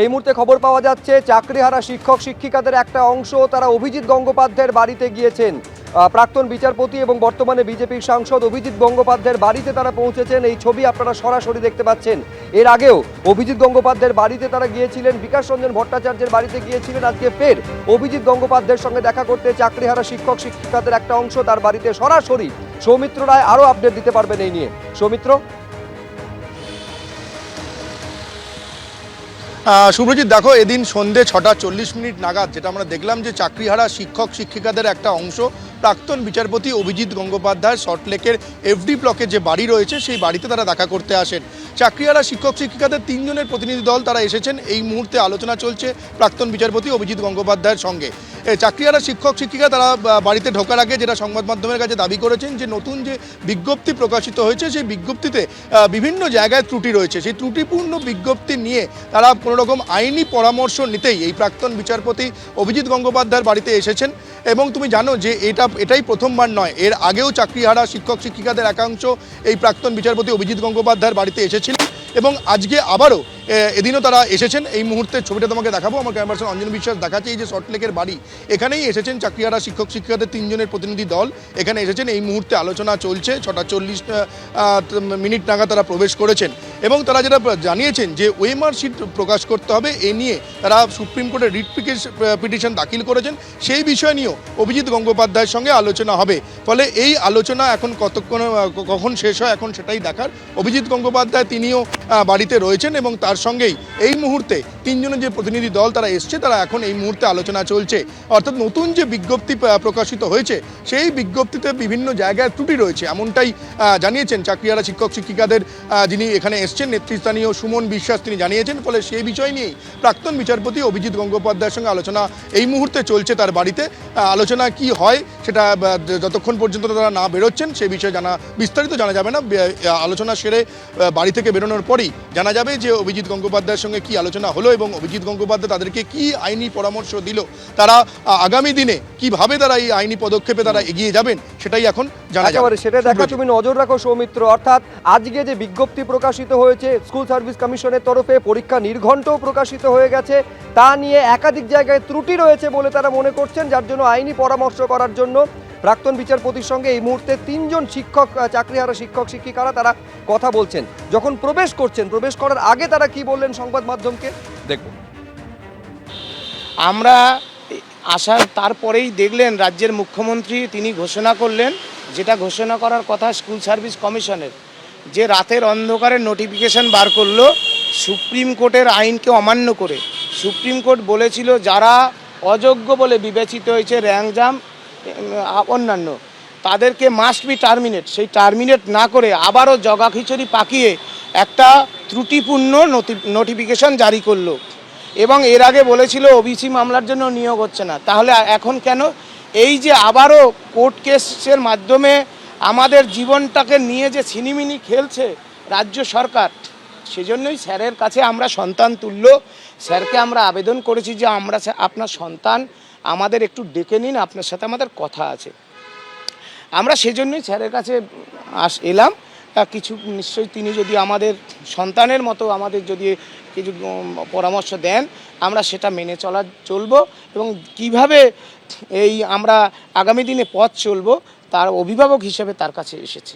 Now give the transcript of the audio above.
এই মুহূর্তে খবর পাওয়া যাচ্ছে চাকরিহারা শিক্ষক শিক্ষিকাদের একটা অংশ তারা অভিজিৎ গঙ্গোপাধ্যায়ের বাড়িতে গিয়েছেন। প্রাক্তন বিচারপতি এবং বর্তমানে বিজেপির সাংসদ অভিজিৎ গঙ্গোপাধ্যায়ের বাড়িতে তারা পৌঁছেছেন। এই ছবি আপনারা সরাসরি দেখতে পাচ্ছেন। এর আগেও অভিজিৎ গঙ্গোপাধ্যায়ের বাড়িতে তারা গিয়েছিলেন, বিকাশ রঞ্জন ভট্টাচার্যের বাড়িতে গিয়েছিলেন। আজকে ফের অভিজিৎ গঙ্গোপাধ্যায়ের সঙ্গে দেখা করতে চাকরিহারা শিক্ষক শিক্ষিকাদের একটা অংশ তার বাড়িতে সরাসরি। সৌমিত্র রায় আরও আপডেট দিতে পারবেন এই নিয়ে। সৌমিত্র। শুভজিৎ, দেখো, এদিন সন্ধ্যে 6:40 নাগাদ যেটা আমরা দেখলাম যে চাকরিহারা শিক্ষক শিক্ষিকাদের একটা অংশ প্রাক্তন বিচারপতি অভিজিৎ গঙ্গোপাধ্যায় সল্টলেকের এফডি ব্লকে যে বাড়ি রয়েছে সেই বাড়িতে তারা দেখা করতে আসেন। চাকরিহারা শিক্ষক শিক্ষিকাদের 3 জনের প্রতিনিধি দল তারা এসেছেন। এই মুহূর্তে আলোচনা চলছে প্রাক্তন বিচারপতি অভিজিৎ গঙ্গোপাধ্যায়ের সঙ্গে। চাকরিহারা শিক্ষক শিক্ষিকা তারা বাড়িতে ঢোকার আগে যেটা সংবাদ মাধ্যমের কাছে দাবি করেছেন যে নতুন যে বিজ্ঞপ্তি প্রকাশিত হয়েছে সেই বিজ্ঞপ্তিতে বিভিন্ন জায়গায় ত্রুটি রয়েছে। সেই ত্রুটিপূর্ণ বিজ্ঞপ্তি নিয়ে তারা কোনোরকম আইনি পরামর্শ নিতেই এই প্রাক্তন বিচারপতি অভিজিৎ গঙ্গোপাধ্যায়ের বাড়িতে এসেছেন। এবং তুমি জানো যে এটাই প্রথমবার নয়, এর আগেও চাকরিহারা শিক্ষক শিক্ষিকাদের একাংশ এই প্রাক্তন বিচারপতি অভিজিৎ গঙ্গোপাধ্যায়ের বাড়িতে এসেছিলেন এবং আজকে আবারও এদিনও তারা এসেছেন। এই মুহূর্তের ছবিটা তোমাকে দেখাবো, আমার ক্যামেরা পার্সন অঞ্জন বিশ্বাস দেখাচ্ছে। এই যে সল্টলেকের বাড়ি, এখানেই এসেছেন চাকরিহারা শিক্ষক শিক্ষিকাদের 3 জনের প্রতিনিধি দল এখানে এসেছেন। এই মুহূর্তে আলোচনা চলছে। 6:40 নাগাদ তারা প্রবেশ করেছেন এবং তারা যেটা জানিয়েছেন যে ওএমআর শিট প্রকাশ করতে হবে এ নিয়ে তারা সুপ্রিম কোর্টে রিট পিটিশন দাখিল করেছেন। সেই বিষয় নিয়েও অভিজিৎ গঙ্গোপাধ্যায়ের সঙ্গে আলোচনা হবে। ফলে এই আলোচনা এখন কখন শেষ হয় এখন সেটাই দেখার। অভিজিৎ গঙ্গোপাধ্যায় তিনিও বাড়িতে রয়েছেন এবং তার সঙ্গেই এই মুহূর্তে 3 জনের যে প্রতিনিধি দল তারা এসছে, তারা এখন এই মুহূর্তে আলোচনা চলছে। অর্থাৎ নতুন যে বিজ্ঞপ্তি প্রকাশিত হয়েছে সেই বিজ্ঞপ্তিতে বিভিন্ন জায়গায় ত্রুটি রয়েছে এমনটাই জানিয়েছেন চাকরিহারা শিক্ষক শিক্ষিকাদের যিনি এখানে এসছেন নেতৃস্থানীয় সুমন বিশ্বাস, তিনি জানিয়েছেন। ফলে সেই বিষয় নিয়েই প্রাক্তন বিচারপতি অভিজিৎ গঙ্গোপাধ্যায়ের সঙ্গে আলোচনা এই মুহূর্তে চলছে তার বাড়িতে। আলোচনা কি হয় সেটা যতক্ষণ পর্যন্ত তারা না বেরোচ্ছেন সেই বিষয়ে বিস্তারিত জানা যাবে না। আলোচনা সেরে বাড়ি থেকে বেরোনোর পরই জানা যাবে যে অভিজিৎ গঙ্গোপাধ্যায়ের সঙ্গে কি আলোচনা হলো এবং অভিজিৎ গঙ্গোপাধ্যায় তাদেরকে কি আইনি পরামর্শ দিল, তারা আগামী দিনে কিভাবে তারা এই আইনি পদক্ষেপে তারা এগিয়ে যাবেন সেটাই এখন জানা যাবে। সেটা দেখা তুমি নজর রাখো সৌমিত্র। অর্থাৎ আজকে যে বিজ্ঞপ্তি প্রকাশিত হয়েছে স্কুল সার্ভিস কমিশনের তরফে, পরীক্ষা নির্ঘণ্টও প্রকাশিত হয়ে গেছে, তা নিয়ে একাধিক জায়গায় ত্রুটি রয়েছে বলে তারা মনে করছেন, যার জন্য আইনি পরামর্শ করার জন্য প্রাক্তন বিচারপতির সঙ্গে এই মুহূর্তে 3 জন চাকরিহারা শিক্ষক শিক্ষিকারা তারা কথা বলছেন। যখন প্রবেশ করছেন, প্রবেশ করার আগে তারা কি বললেন সংবাদ মাধ্যমকে দেখব। আমরা আসার তারপরেই দেখলেন রাজ্যের মুখ্যমন্ত্রী তিনি ঘোষণা করলেন, যেটা ঘোষণা করার কথা স্কুল সার্ভিস কমিশনের, যে রাতের অন্ধকারে নোটিফিকেশন বার করলো সুপ্রিম কোর্টের আইনকে অমান্য করে। সুপ্রিম কোর্ট বলেছিল যারা অযোগ্য বলে বিবেচিত হয়েছে, র্যাঙ্ক অন্যান্য, তাদেরকে মাস্ট বি টার্মিনেট। সেই টার্মিনেট না করে আবারও জগাখিচুড়ি পাকিয়ে একটা ত্রুটিপূর্ণ নোটিফিকেশন জারি করলো এবং এর আগে বলেছিল ওবিসি মামলার জন্য নিয়োগ হচ্ছে না। তাহলে এখন কেন? এই যে আবারও কোর্ট কেসের মাধ্যমে আমাদের জীবনটাকে নিয়ে যে ছিনিমিনি খেলছে রাজ্য সরকার, সেজন্যই স্যারের কাছে আমরা সন্তান তুল্য স্যারকে আমরা আবেদন করেছি যে আমরা আপনার সন্তান, আমাদের একটু ডেকে নিন, আপনার সাথে আমাদের কথা আছে। আমরা সেজন্যই স্যারের কাছে এলাম। কিছু নিশ্চয়ই তিনি যদি আমাদের সন্তানের মতো আমাদের যদি কিছু পরামর্শ দেন, আমরা সেটা মেনে চলবো এবং কিভাবে এই আমরা আগামী দিনে পথ চলবো তার অভিভাবক হিসেবে তার কাছে এসেছি।